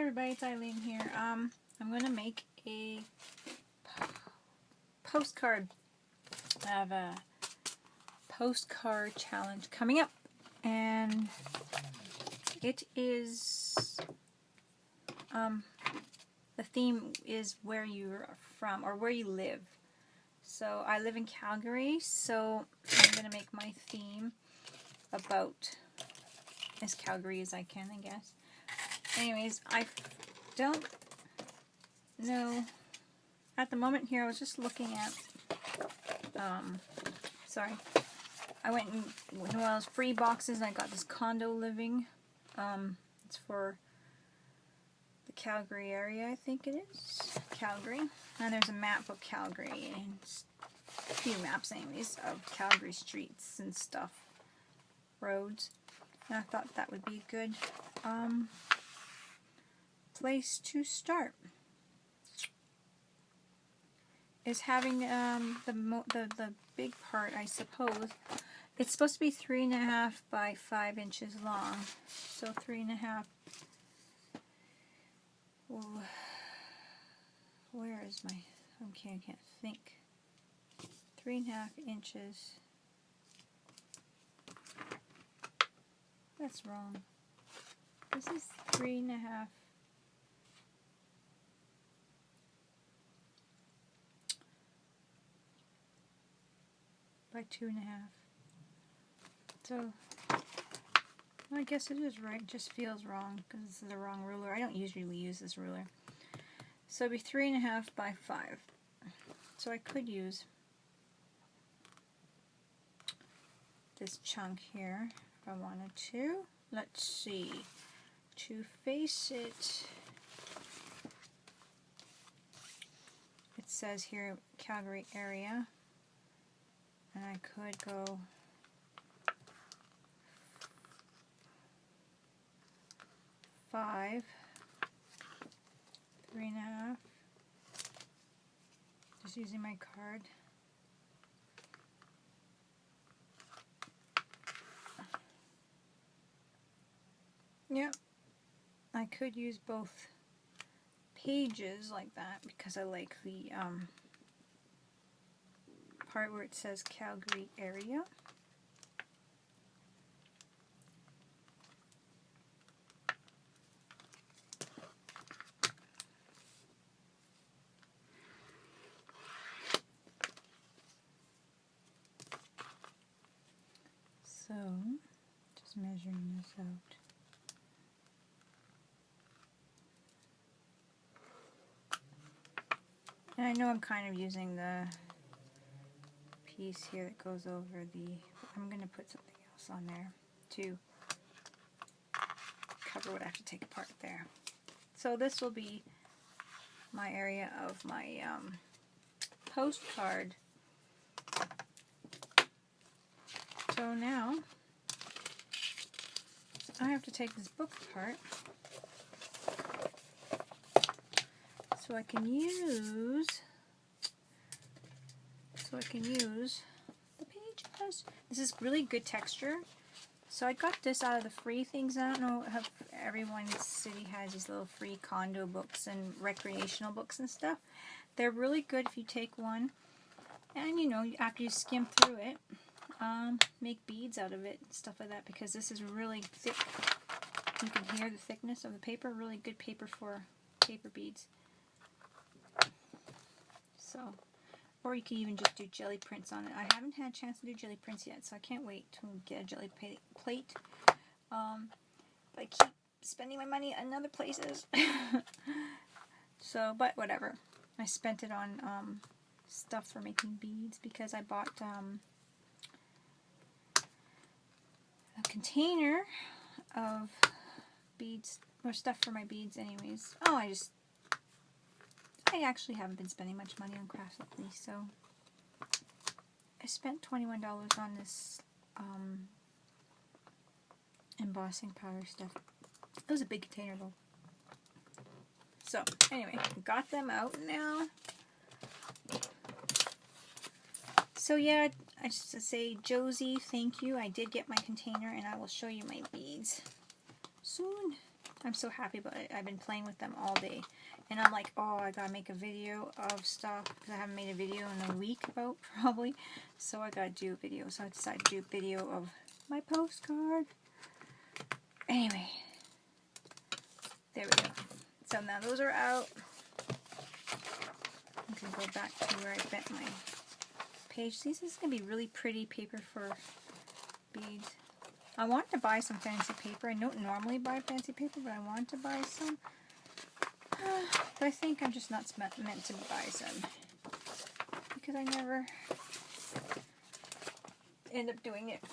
everybody, it's Eileen here. I'm going to make a postcard. I have a postcard challenge coming up, and it is, the theme is where you're from or where you live. So I live in Calgary, so I'm going to make my theme about as Calgary as I can, I guess. Anyways, I don't know. At the moment here, I was just looking at, I went and one of those free boxes and I got this condo living. It's for the Calgary area, I think it is. Calgary. And there's a map of Calgary, and a few maps anyways, of Calgary streets and stuff. Roads. And I thought that would be a good place to start. Is having the big part, I suppose. It's supposed to be 3.5 by 5 inches long. So 3.5. Where is my? Okay, I can't think. 3.5 inches. That's wrong. This is 3.5. By 2.5. So, well, I guess it is right. It just feels wrong because this is the wrong ruler. I don't usually use this ruler. So it'd be 3.5 by 5. So I could use this chunk here if I wanted to. Let's see. To face it, it says here Calgary area. And I could go 5, 3.5, just using my card. Yep, I could use both pages like that because I like the part where it says Calgary area. So, just measuring this out. And I know I'm kind of using the piece here that goes over the, I'm going to put something else on there to cover what I have to take apart there. So this will be my area of my postcard. So now I have to take this book apart so I can use the pages. This is really good texture. So I got this out of the free things. I don't know if everyone's city has these little free condo books and recreational books and stuff. They're really good if you take one and, you know, after you skim through it, make beads out of it and stuff like that, because this is really thick. You can hear the thickness of the paper. Really good paper for paper beads. So, or you can even just do jelly prints on it. I haven't had a chance to do jelly prints yet, so I can't wait to get a jelly plate. I keep spending my money on other places. So, but whatever. I spent it on stuff for making beads because I bought a container of beads, or stuff for my beads anyways. Oh, I actually haven't been spending much money on crafts lately, so I spent $21 on this embossing powder stuff. It was a big container though. So, anyway, got them out now. So yeah, I just to say, Josie, thank you. I did get my container, and I will show you my beads soon. I'm so happy about it. I've been playing with them all day. And I'm like, oh, I gotta make a video of stuff because I haven't made a video in a week about probably. So I gotta do a video. So I decided to do a video of my postcard. Anyway, there we go. So now those are out. I'm gonna go back to where I bent my page. This is gonna be really pretty paper for beads. I wanted to buy some fancy paper. I don't normally buy fancy paper, but I wanted to buy some. But I think I'm just not meant to buy some because I never end up doing it.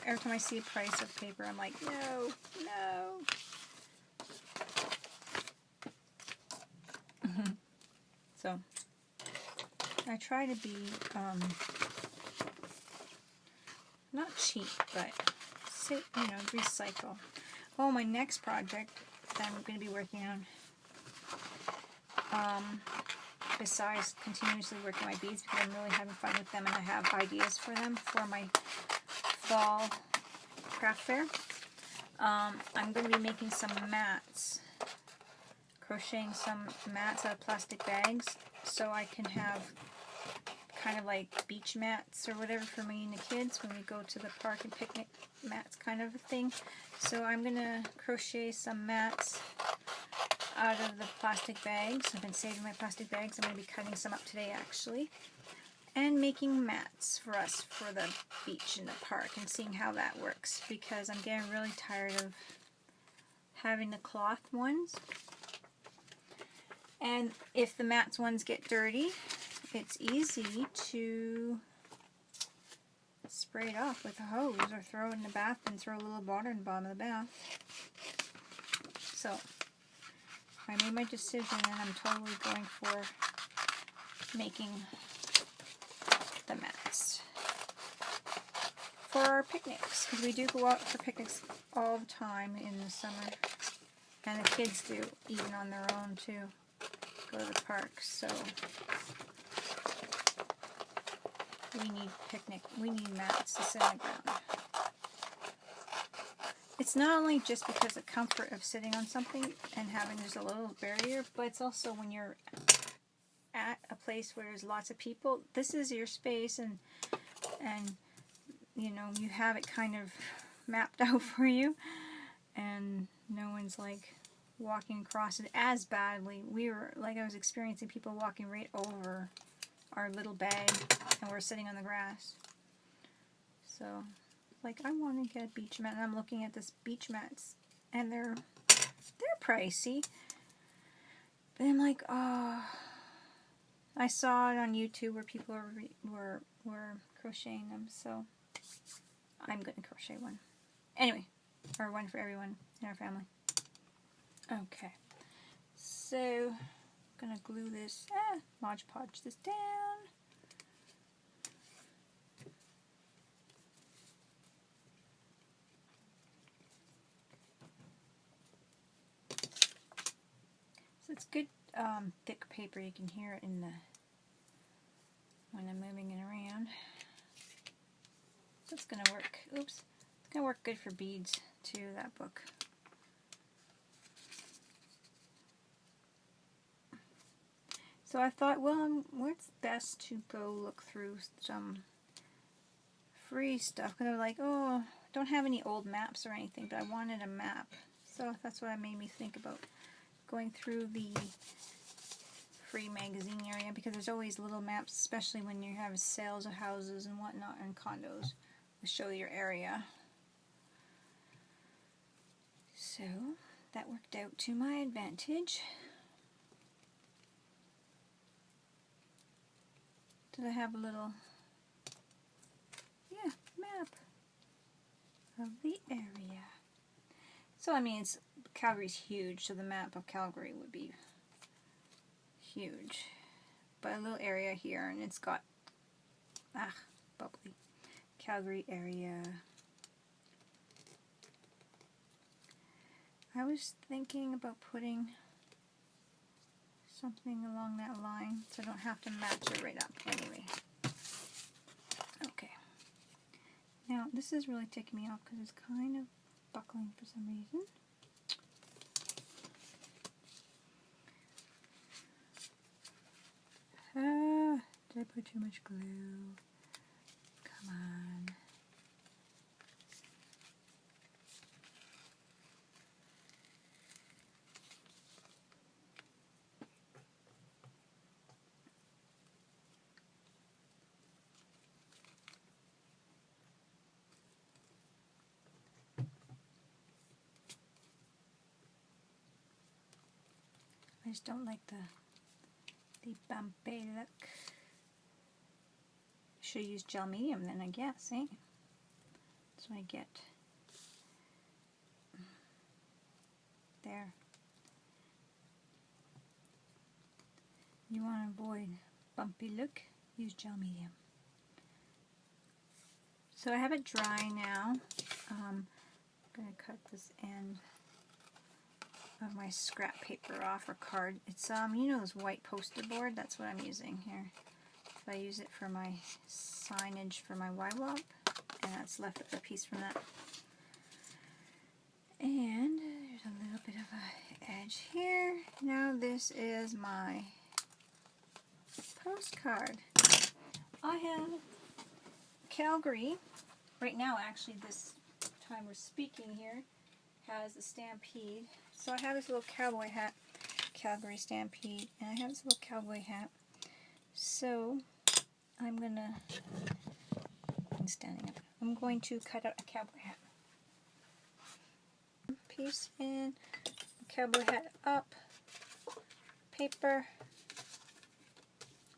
Every time I see a price of paper, I'm like, no, no. So I try to be not cheap, but recycle. Oh, my next project that I'm going to be working on, besides continuously working my beads because I'm really having fun with them and I have ideas for them for my fall craft fair. I'm going to be making some mats, crocheting some mats out of plastic bags so I can have kind of like beach mats or whatever for me and the kids when we go to the park and picnic mats kind of a thing. So I'm going to crochet some mats out of the plastic bags. I've been saving my plastic bags. I'm going to be cutting some up today actually. And making mats for us for the beach and the park and seeing how that works because I'm getting really tired of having the cloth ones. And if the mats ones get dirty, it's easy to spray it off with a hose or throw it in the bath and throw a little water in the bottom of the bath. So I made my decision and I'm totally going for making the mats for our picnics because we do go out for picnics all the time in the summer and the kids do even on their own too, go to the park. So we need mats to sit on the ground. It's not only just because of comfort of sitting on something and having there's a little barrier, but it's also when you're at a place where there's lots of people, this is your space and you know, you have it kind of mapped out for you and no one's like walking across it as badly. I was experiencing people walking right over our little bag and we're sitting on the grass. So like I want to get a beach mat and I'm looking at this beach mats and they're pricey. But I'm like, oh, I saw it on YouTube where people were crocheting them, so I'm going to crochet one. Anyway, or one for everyone in our family. Okay, so I'm going to glue this, Mod Podge this down. So it's good thick paper, you can hear it in the when I'm moving it around. So it's going to work, oops, it's going to work good for beads too, that book. So I thought, well, where's best to go look through some free stuff? Because I was like, oh, don't have any old maps or anything, but I wanted a map. So that's what made me think about going through the free magazine area, because there's always little maps, especially when you have sales of houses and whatnot and condos, to show your area. So that worked out to my advantage. Did I have a little, map of the area? So I mean, Calgary's huge, so the map of Calgary would be huge, but a little area here, and it's got bubbly Calgary area. I was thinking about putting something along that line so I don't have to match it right up anyway. Okay, now this is really ticking me off because it's kind of buckling for some reason. Did I put too much glue? Come on. I just don't like the bumpy look. Should use gel medium then, I guess, eh? That's what I get. There. You want to avoid bumpy look, use gel medium. So I have it dry now. I'm going to cut this end of my scrap paper off, or card. It's you know, this white poster board. That's what I'm using here. So I use it for my signage for my YWAP, and that's left a piece from that. And there's a little bit of a edge here. Now this is my postcard. I have Calgary. Right now, actually, this time we're speaking here, has the Stampede. So I have this little cowboy hat, Calgary Stampede, and I have this little cowboy hat. So I'm standing up. I'm going to cut out a cowboy hat. Piece in, cowboy hat up, paper,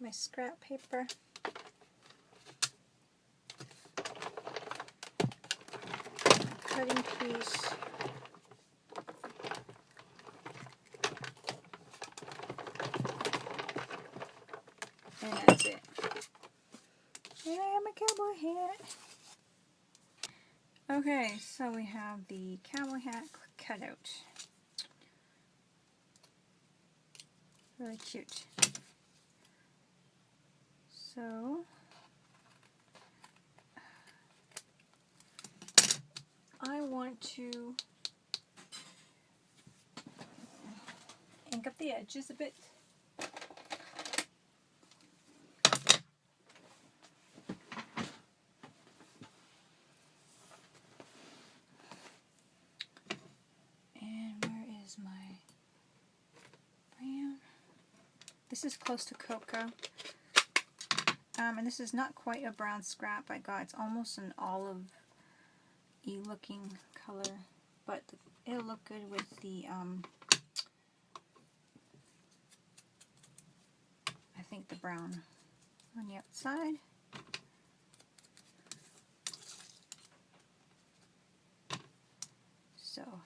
my scrap paper. Cutting piece. And that's it. And I have my cowboy hat. Okay, so we have the cowboy hat cut out. Really cute. So I want to ink up the edges a bit. And where is my brown? This is close to cocoa. And this is not quite a brown scrap I got. It's almost an olive-y looking color, but it'll look good with the I think the brown on the outside. So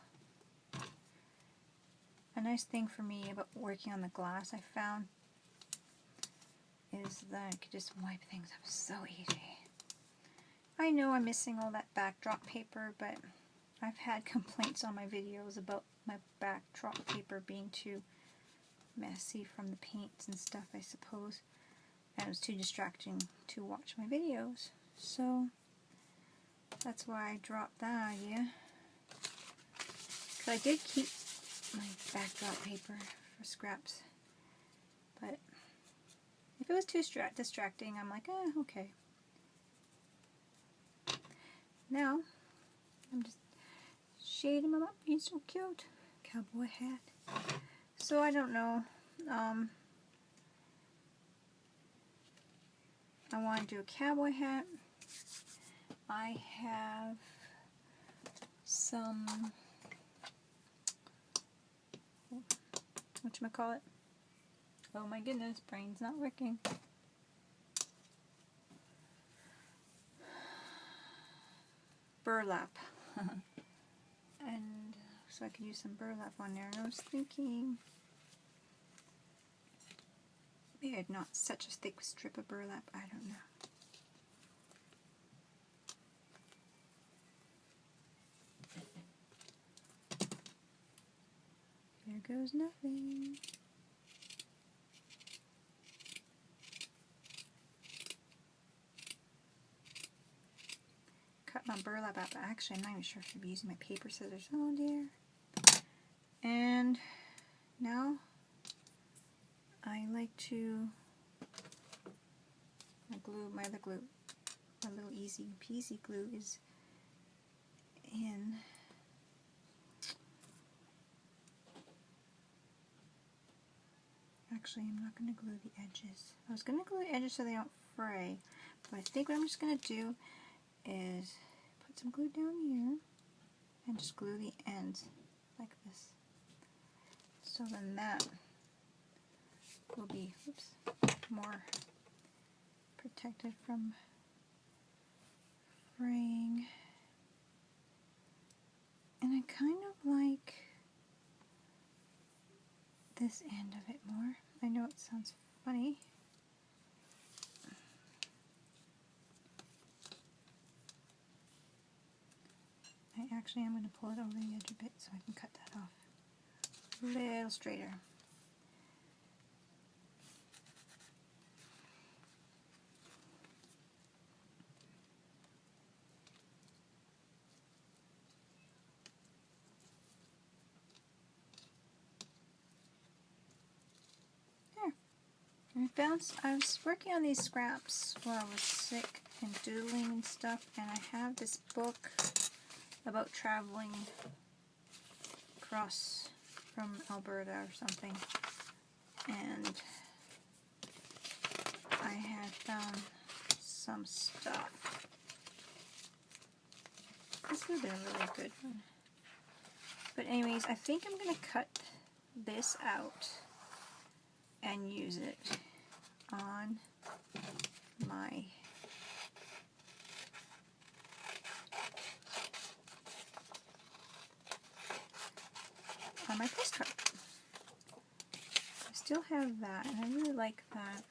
a nice thing for me about working on the glass I found is that I could just wipe things up so easy. I know I'm missing all that backdrop paper, but I've had complaints on my videos about my backdrop paper being too messy from the paints and stuff, I suppose. And it was too distracting to watch my videos. So that's why I dropped that idea. Because I did keep my backdrop paper for scraps. But if it was too distracting, I'm like, okay. Now, I'm just shading him up. He's so cute. Cowboy hat. So I don't know. I want to do a cowboy hat. I have some, whatchamacallit? Oh my goodness, brain's not working. Burlap. And so I could use some burlap on there. And I was thinking maybe not such a thick strip of burlap. I don't know. There goes nothing. Cut my burlap out. Actually, I'm not even sure if I should be using my paper scissors. Oh dear. And now I like to my other glue, my little easy peasy glue is in. Actually, I'm not going to glue the edges. I was going to glue the edges so they don't fray, but I think what I'm just going to do is put some glue down here and just glue the ends like this. So then that will be, oops, more protected from fraying. And I kind of like this end of it more. I know it sounds funny. I actually am going to pull it over the edge a bit so I can cut that off a little straighter. I was working on these scraps while I was sick and doodling and stuff, and I have this book about traveling across from Alberta or something, and I had found some stuff. This would have been a really good one. But anyways, I think I'm going to cut this out and use it on my postcard. I still have that, and I really like that.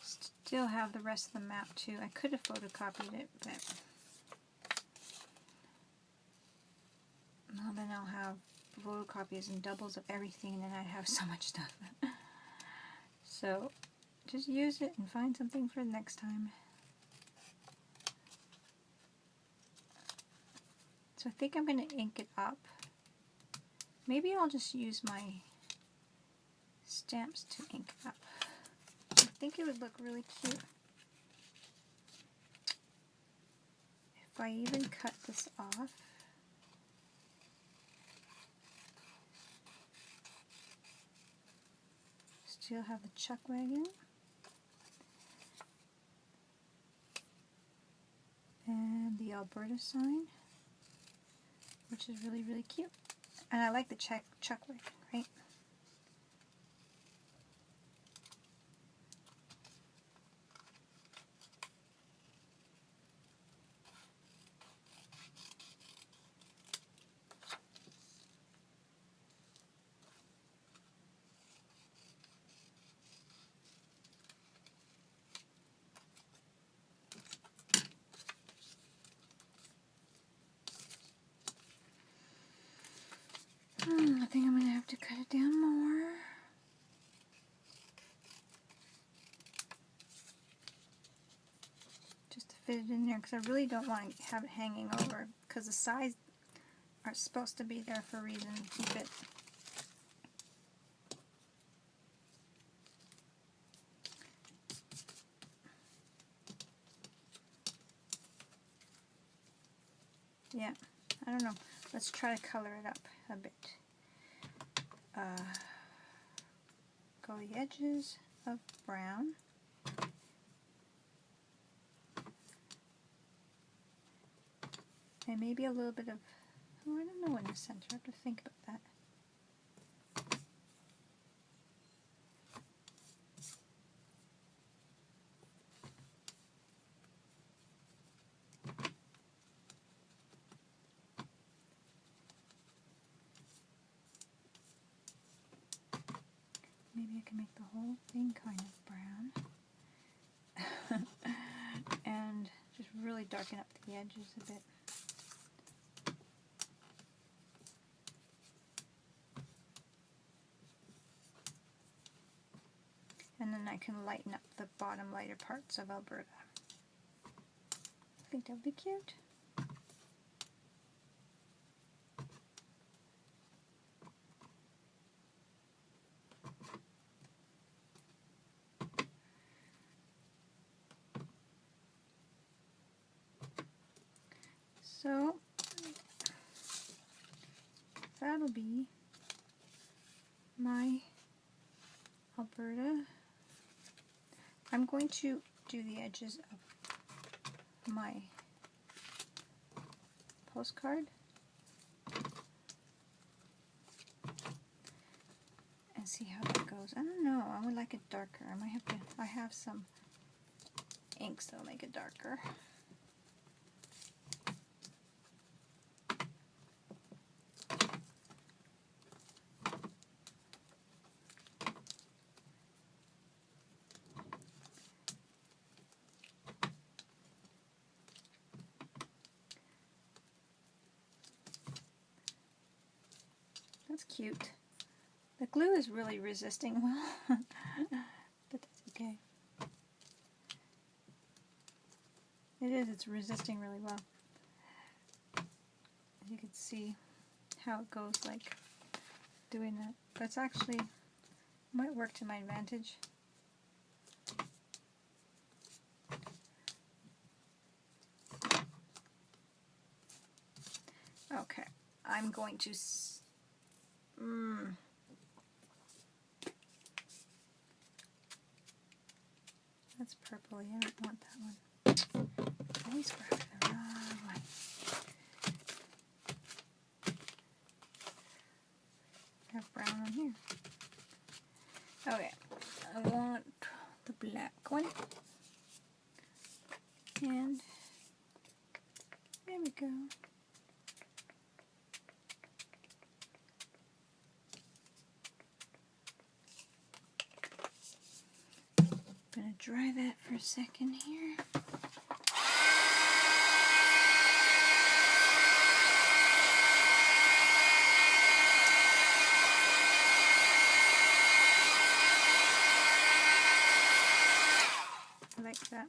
Still have the rest of the map too. I could have photocopied it, but well, then I'll have photocopies and doubles of everything, and then I'd have so much stuff. So just use it and find something for the next time. So I think I'm going to ink it up. Maybe I'll just use my stamps to ink up. I think it would look really cute if I even cut this off. Still have the chuck wagon and the Alberta sign, which is really, really cute. And I like the chuck wagon, right? I think I'm going to have to cut it down more. Just to fit it in there, because I really don't want to have it hanging over, because the sides are supposed to be there for a reason to keep it. Yeah, I don't know. Let's try to color it up a bit. Go the edges of brown. And maybe a little bit of, oh, I don't know, in the center. I have to think about that. Maybe I can make the whole thing kind of brown. And just really darken up the edges a bit. and then I can lighten up the bottom lighter parts of Alberta. I think that would be cute. So that'll be my Alberta. I'm going to do the edges of my postcard and see how that goes. I don't know, I would like it darker. I might have to, I have some inks that'll make it darker. That's cute. The glue is really resisting well, but that's okay. It is, it's resisting really well. You can see how it goes, like doing that. That's actually might work to my advantage. Okay, I'm going to that's purple. Yeah, I don't want that one. I always grab the wrong one. I have brown on here. Okay, I want the black one. And there we go. I'm going to dry that for a second here. I like that.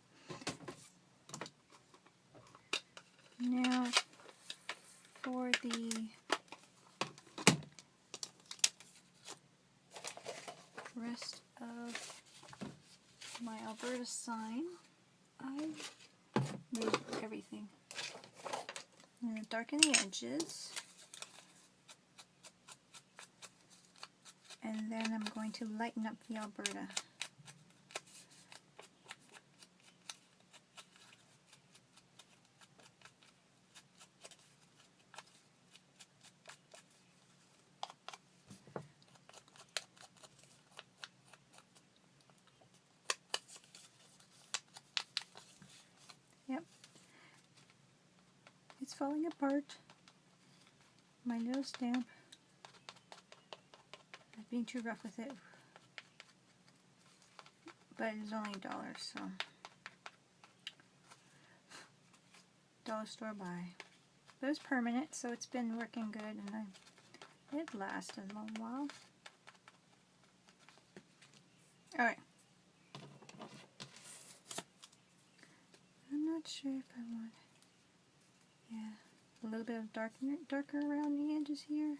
Now for the rest of my Alberta sign, I moved everything. I'm going to darken the edges, and then I'm going to lighten up the Alberta. Yep, it's falling apart. My little stamp. I'm being too rough with it, but it's only $1, so dollar store buy. But it's permanent, so it's been working good, and it lasted a long while. All right. I'm not sure if I want, a little bit of darker around the edges here.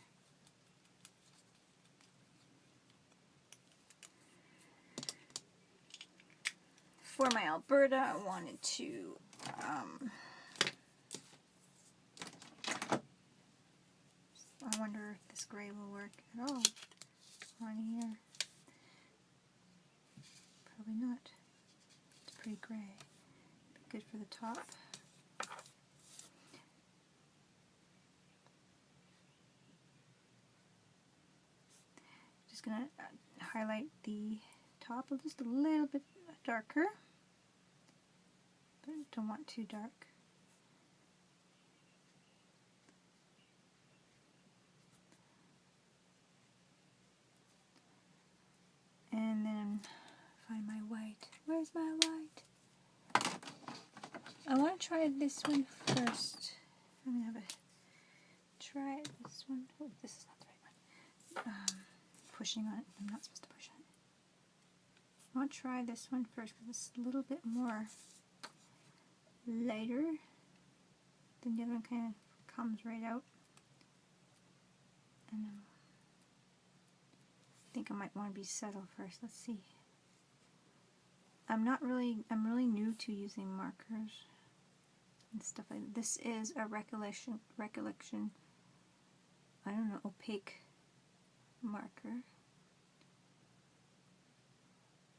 For my Alberta, I wanted to I wonder if this gray will work at all on here. Probably not. It's pretty gray. Good for the top. Just gonna highlight the top just a little bit darker, but don't want too dark. And then find my white. Where's my white? I want to try this one first. I'm going to have a try this one. Oh, this is not the right one. Pushing on it. I'm not supposed to push on it. I'll try this one first because it's a little bit more lighter than the other one. Kind of comes right out. And I think I might want to be subtle first. Let's see. I'm really new to using markers and stuff like that. This is a recollection, I don't know, opaque marker.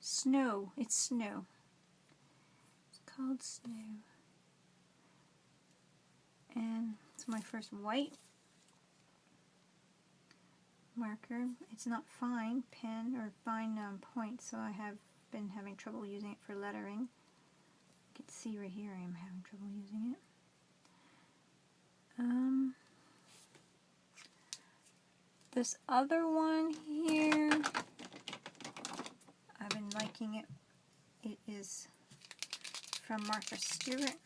Snow, it's snow. It's called Snow. And it's my first white marker. It's not fine pen or fine point, so I have been having trouble using it for lettering. You can see right here I am having trouble using it. This other one here, I've been liking it. It is from Martha Stewart,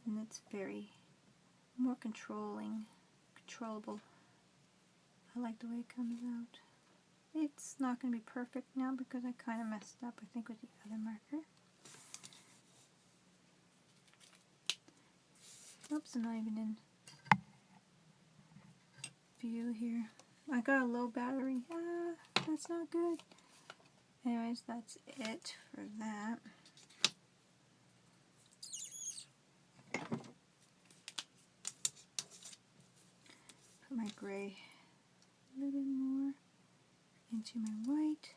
and it's very more controllable. I like the way it comes out. It's not going to be perfect now because I kind of messed up, I think, with the other marker. Oops, I'm not even in view here. I got a low battery. That's not good. Anyways, that's it for that. Put my gray a little bit more into my white.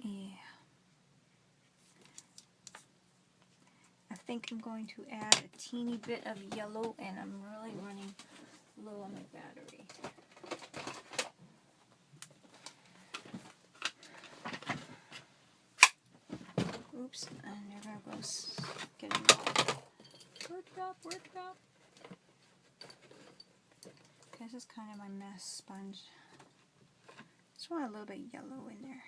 Yeah. I think I'm going to add a teeny bit of yellow, and I'm really running low on my battery. Oops, and there goes getting worked up. Okay, this is kind of my mess sponge. Just want a little bit yellow in there.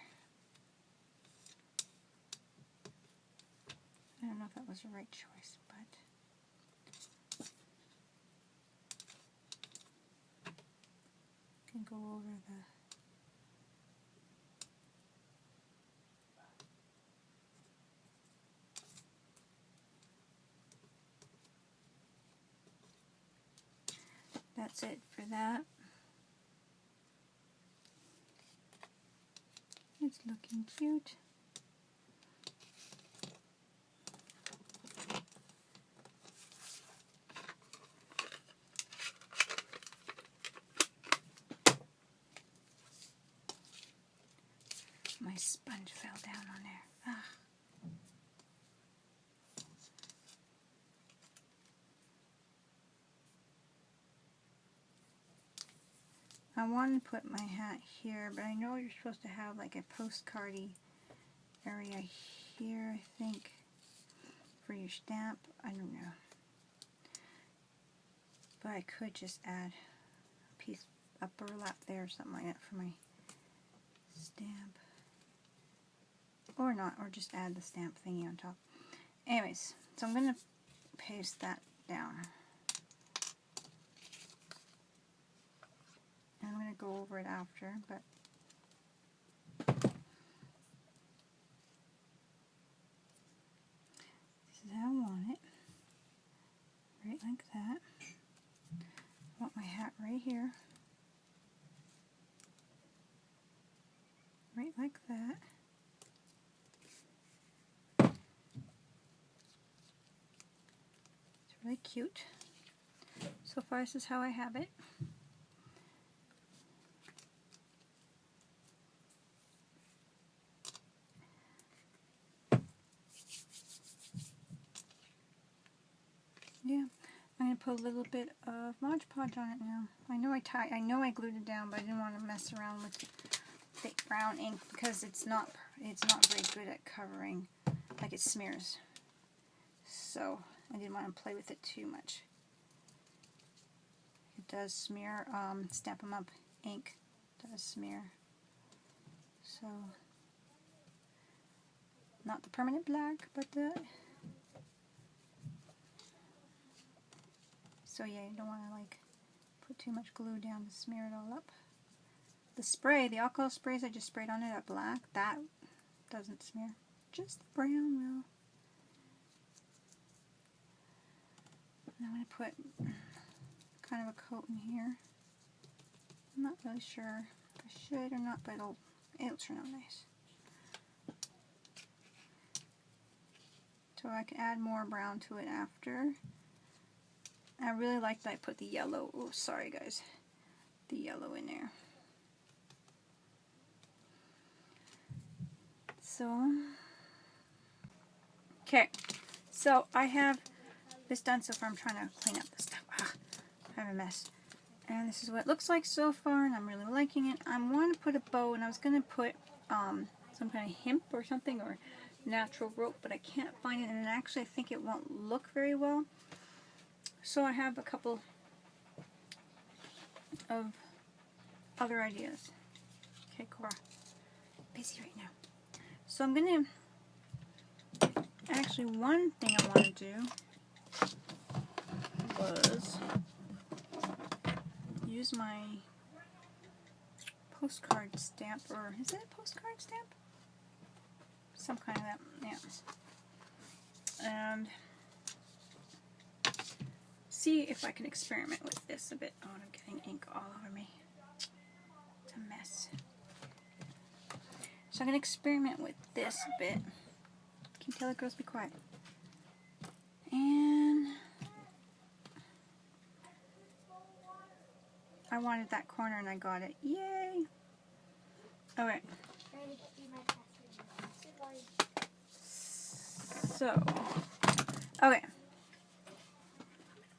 I don't know if that was the right choice, but I can go over the that's it for that. It's looking cute. My sponge fell down on there. Ah. I want to put my hat here, but I know you're supposed to have like a postcardy area here, I think, for your stamp. I don't know. But I could just add a piece, a burlap there or something like that for my stamp. Or not, or just add the stamp thingy on top. Anyways, so I'm going to paste that down. And I'm going to go over it after, but this is how I want it. Right like that. I want my hat right here. Right like that. Really cute. So far, this is how I have it. Yeah, I'm gonna put a little bit of Mod Podge on it now. I know I glued it down, but I didn't want to mess around with thick brown ink because it's not very good at covering, like it smears. So I didn't want to play with it too much. It does smear, Stamp 'em Up ink does smear. So, not the permanent black, but the So yeah, you don't want to like put too much glue down to smear it all up. The spray, the alcohol sprays I just sprayed on it, that black, that doesn't smear. Just the brown will. And I'm going to put kind of a coat in here. I'm not really sure if I should or not, but it'll turn out nice. So I can add more brown to it after. I really like that I put the yellow, oh sorry guys, the yellow in there. So, okay, so I have this done so far. I'm trying to clean up this stuff. I have a mess. And this is what it looks like so far, and I'm really liking it. I want to put a bow, and I was going to put some kind of hemp or something, or natural rope, but I can't find it, and actually I think it won't look very well. So I have a couple of other ideas. Okay, Cora, busy right now. So I'm going to, actually one thing I want to do was use my postcard stamp, or is it a postcard stamp? Some kind of that, yeah. And see if I can experiment with this a bit. Oh, I'm getting ink all over me. It's a mess. So I'm going to experiment with this a bit. Can you tell the girls be quiet? And I wanted that corner and I got it. Yay! Alright. So, okay.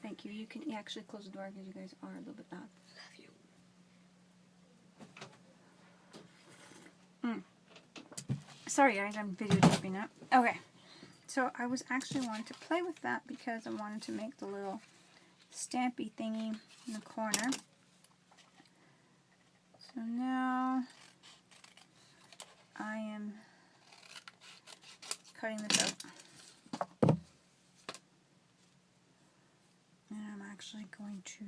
Thank you. You can actually close the door because you guys are a little bit loud. Love you. Sorry guys, I'm videotaping that. Okay. So I was actually wanting to play with that because I wanted to make the little stampy thingy in the corner. So now I am cutting this out. And I'm actually going to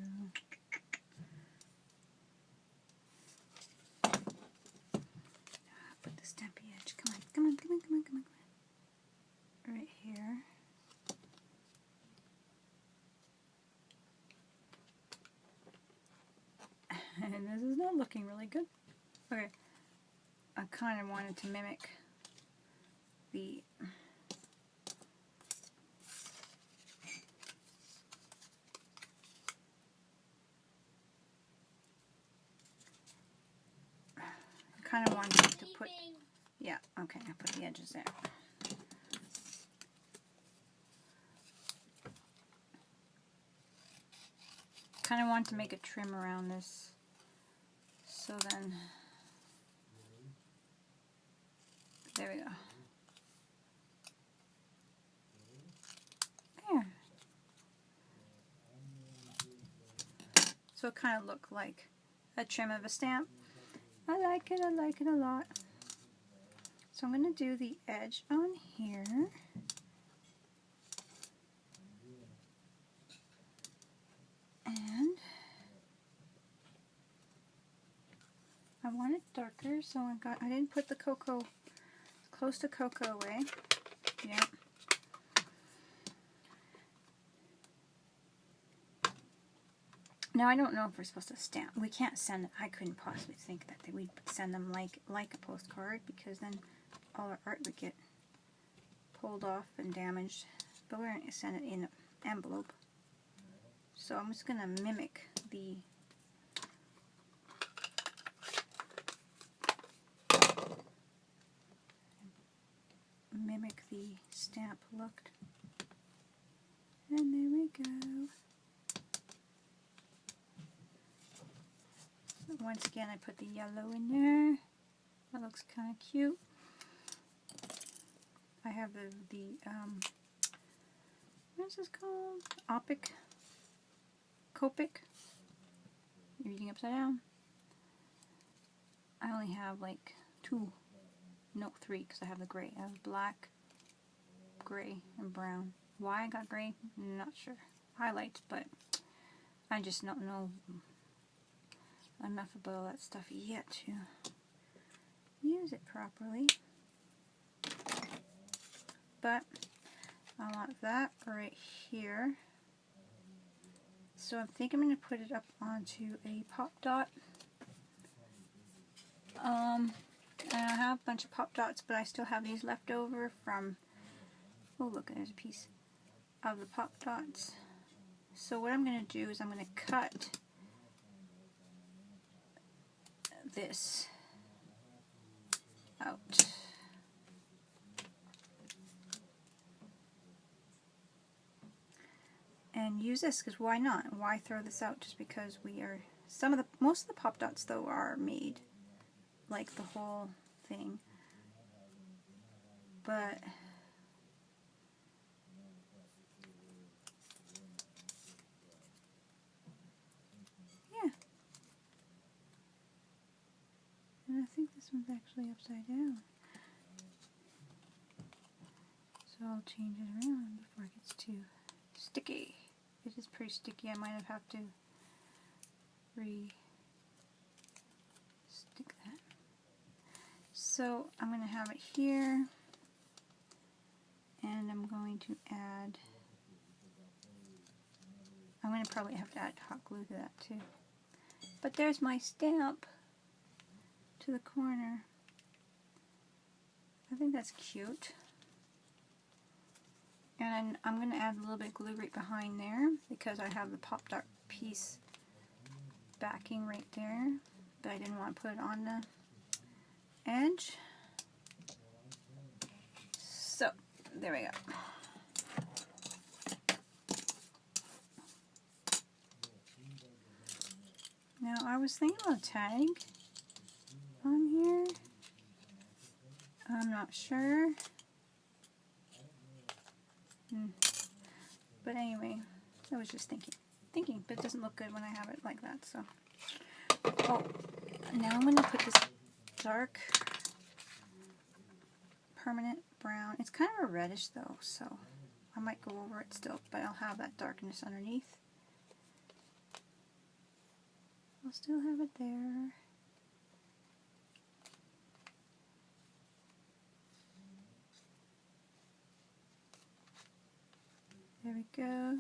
put the stampy edge. Come on, come on, come on, come on, come on, come on. Right here. And this is not looking really good. Okay. I kind of wanted to mimic the to put, yeah, okay, I put the edges there. Kind of want to make a trim around this, so then, there we go. There. So it kind of looked like a trim of a stamp. I like it a lot. So I'm going to do the edge on here. And I want it darker, so I didn't put the cocoa, close to cocoa away. Yep. Now I don't know if we're supposed to stamp. We can't send it. I couldn't possibly think that we'd send them like a postcard, because then all our art would get pulled off and damaged. But we're going to send it in an envelope. So I'm just going to mimic the stamp look. And there we go. So once again, I put the yellow in there. That looks kind of cute. I have the what's this called? Copic. You're reading upside down. I only have like 3, because I have the gray. I have black, gray, and brown. Why I got gray, I'm not sure. Highlights, but I just don't know enough about all that stuff yet to use it properly. But I want that right here. So I think I'm going to put it up onto a pop dot. And I have a bunch of pop dots, but I still have these left over from, oh look, there's a piece of the pop dots. So what I'm going to do is I'm going to cut this out. And use this, because why not? Why throw this out just because we are, most of the pop dots though are made, like the whole thing. But yeah. And I think this one's actually upside down. So I'll change it around before it gets too sticky. It is pretty sticky. I might have to re-stick that. So I'm going to have it here, and I'm going to add, I'm going to probably have to add hot glue to that too. But there's my stamp to the corner. I think that's cute. And I'm going to add a little bit of glue right behind there because I have the pop dot piece backing right there, but I didn't want to put it on the edge. So there we go. Now I was thinking about a tag on here. I'm not sure. But anyway, I was just thinking, but it doesn't look good when I have it like that, so. Oh, now I'm going to put this dark permanent brown. It's kind of a reddish though, so I might go over it still, but I'll have that darkness underneath. I'll still have it there. There we go.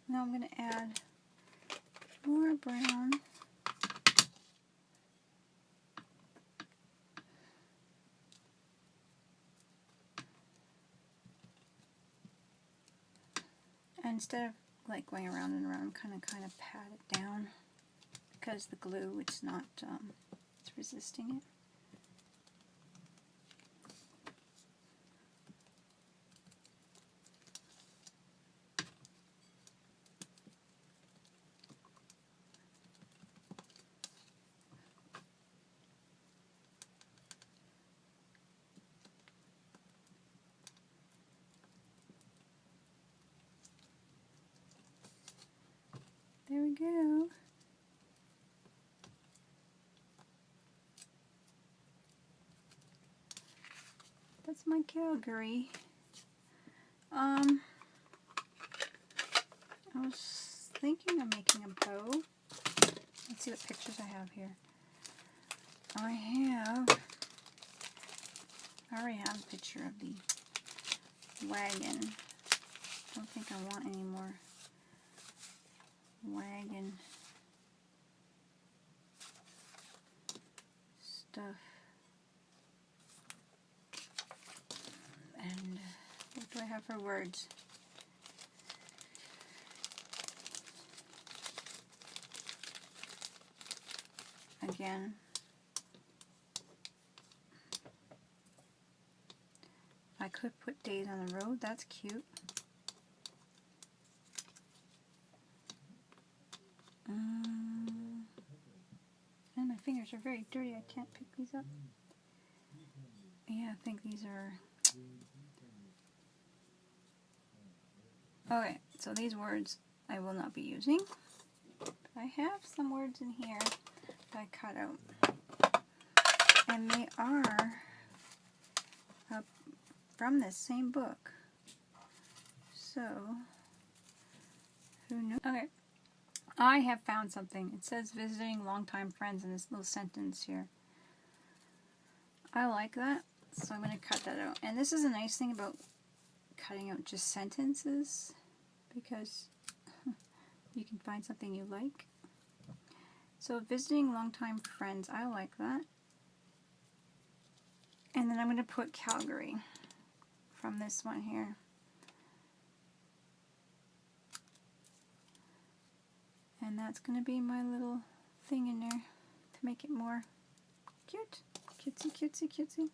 Now I'm going to add more brown. And instead of like going around and around, kind of pat it down because the glue, it's not, it's resisting it. There we go. That's my Calgary. I was thinking of making a bow. Let's see what pictures I have here. I already have a picture of the wagon. I don't think I want any more wagon stuff. And what do I have for words? Again, I could put days on the road. That's cute. And my fingers are very dirty. I can't pick these up. Yeah, I think these are... Okay, so these words I will not be using. But I have some words in here that I cut out. And they are from this same book. So, who knows? Okay, I have found something. It says visiting longtime friends in this little sentence here. I like that, so I'm going to cut that out. And this is a nice thing about cutting out just sentences, because you can find something you like. So visiting longtime friends, I like that. And then I'm going to put Calgary from this one here. And that's going to be my little thing in there to make it more cute. Cutesy, cutesy, cutesy.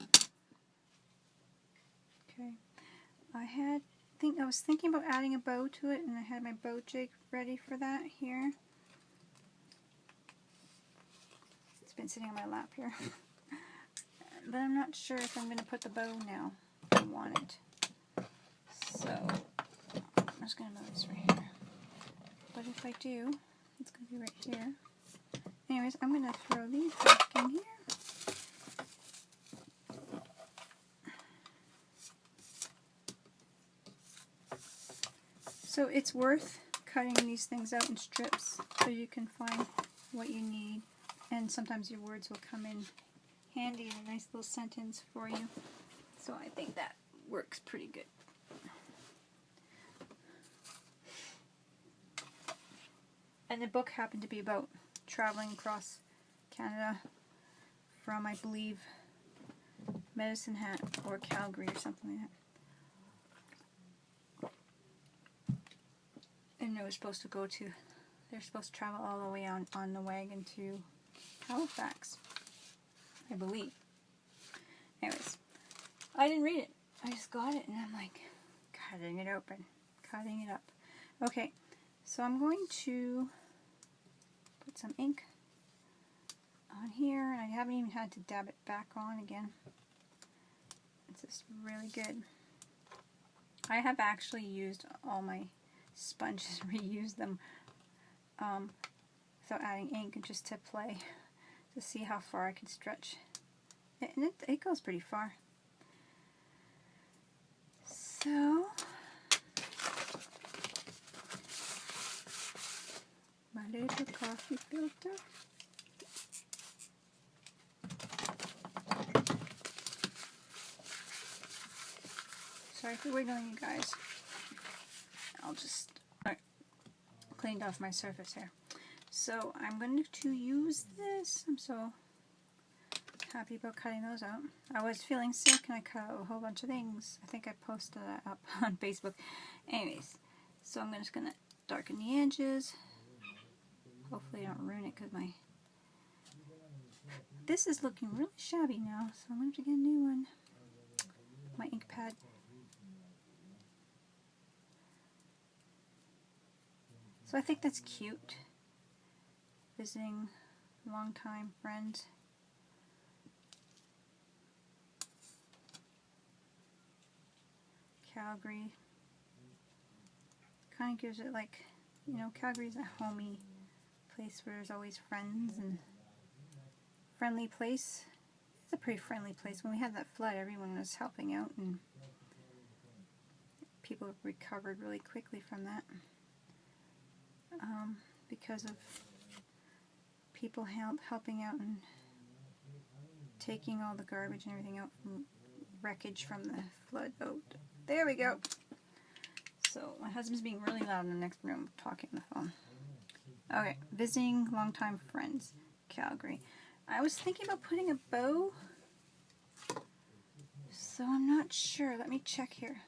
Okay. I was thinking about adding a bow to it, and I had my bow jig ready for that here. It's been sitting on my lap here. But I'm not sure if I'm going to put the bow now. I want it. So, I'm just going to move this right here. But if I do, it's going to be right here. Anyways, I'm going to throw these back in here. So it's worth cutting these things out in strips so you can find what you need. And sometimes your words will come in handy in a nice little sentence for you. So I think that works pretty good. And the book happened to be about traveling across Canada from, I believe, Medicine Hat or Calgary or something like that. And they're supposed to travel all the way on the wagon to Halifax, I believe. Anyways, I didn't read it. I just got it and I'm like, cutting it open, cutting it up. Okay, so I'm going to put some ink on here. I haven't even had to dab it back on again. It's just really good. I have actually used all my sponges, reused them without adding ink, and just to play to see how far I can stretch it, and it goes pretty far. So my little coffee filter. Sorry for wiggling, you guys. I'll just cleaned off my surface here. So I'm going to use this. I'm so happy about cutting those out. I was feeling sick and I cut out a whole bunch of things. I think I posted that up on Facebook. Anyways, so I'm just going to darken the edges. Hopefully I don't ruin it, because this is looking really shabby now, so I'm going to have to get a new one. My ink pad. So I think that's cute. Visiting longtime friends. Calgary. Kind of gives it, like, you know, Calgary's a homey place where there's always friends and friendly place. It's a pretty friendly place. When we had that flood, everyone was helping out and people recovered really quickly from that. Because of people helping out and taking all the garbage and everything out from wreckage from the flood. Oh, there we go. So my husband's being really loud in the next room talking on the phone. Okay, visiting longtime friends, Calgary. I was thinking about putting a bow, so I'm not sure. Let me check here.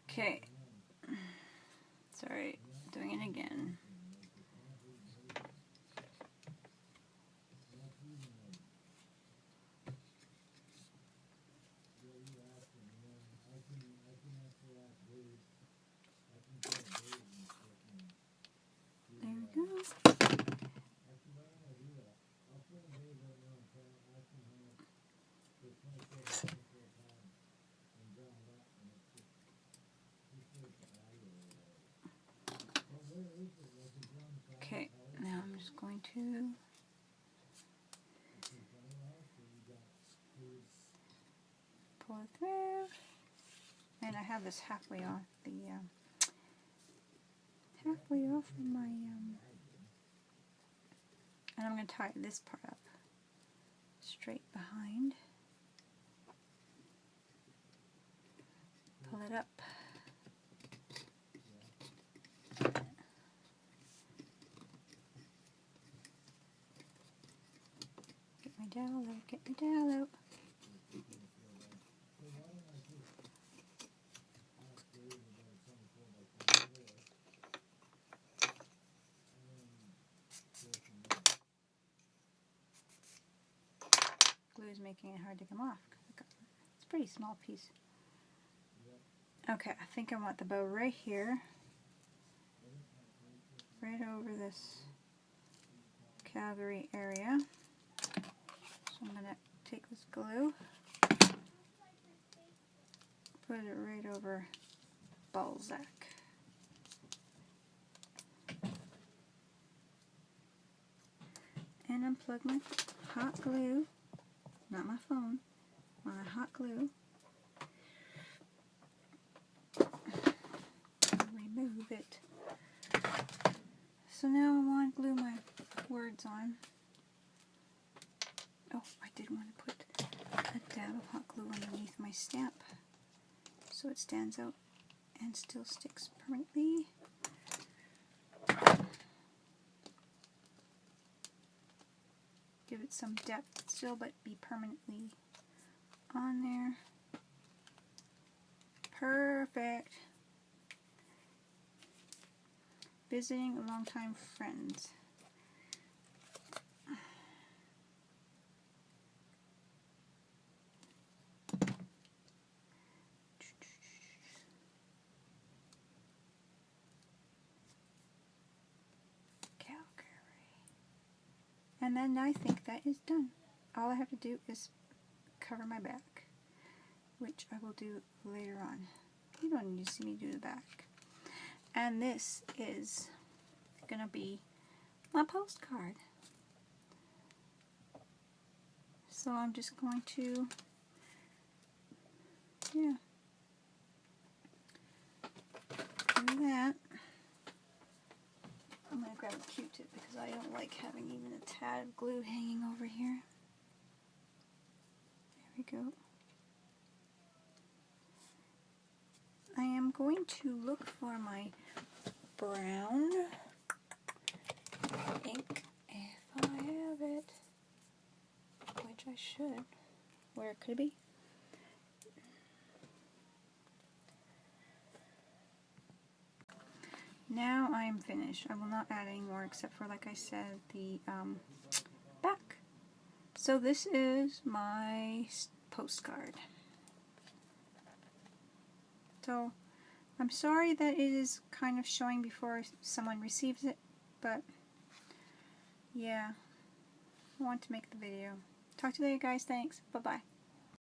Okay, sorry, doing it again. There we go. Okay, now I'm just going to follow through. And I have this halfway off the my and I'm going to tie this part up straight behind. Pull it up. Get my dowel out, get my dowel out. Glue is making it hard to come off. It's a pretty small piece. Okay, I think I want the bow right here, right over this Calgary area. So I'm going to take this glue, put it right over Balzac. And unplug my hot glue, not my phone, my hot glue. Remove it. So now I want to glue my words on. Oh, I did want to put a dab of hot glue underneath my stamp so it stands out and still sticks permanently. Give it some depth still, but be permanently on there. Perfect. Visiting a longtime friend. And then I think that is done. All I have to do is cover my back, which I will do later on. You don't need to see me do the back. And this is going to be my postcard. So I'm just going to, yeah, do that. I'm going to grab a Q-tip because I don't like having even a tad of glue hanging over here. There we go. I am going to look for my brown ink if I have it, which I should. Where could it be? Now I'm finished. I will not add any more except for, like I said, the back. So this is my postcard. So I'm sorry that it is kind of showing before someone receives it, but yeah, I want to make the video. Talk to you later, guys. Thanks. Bye-bye.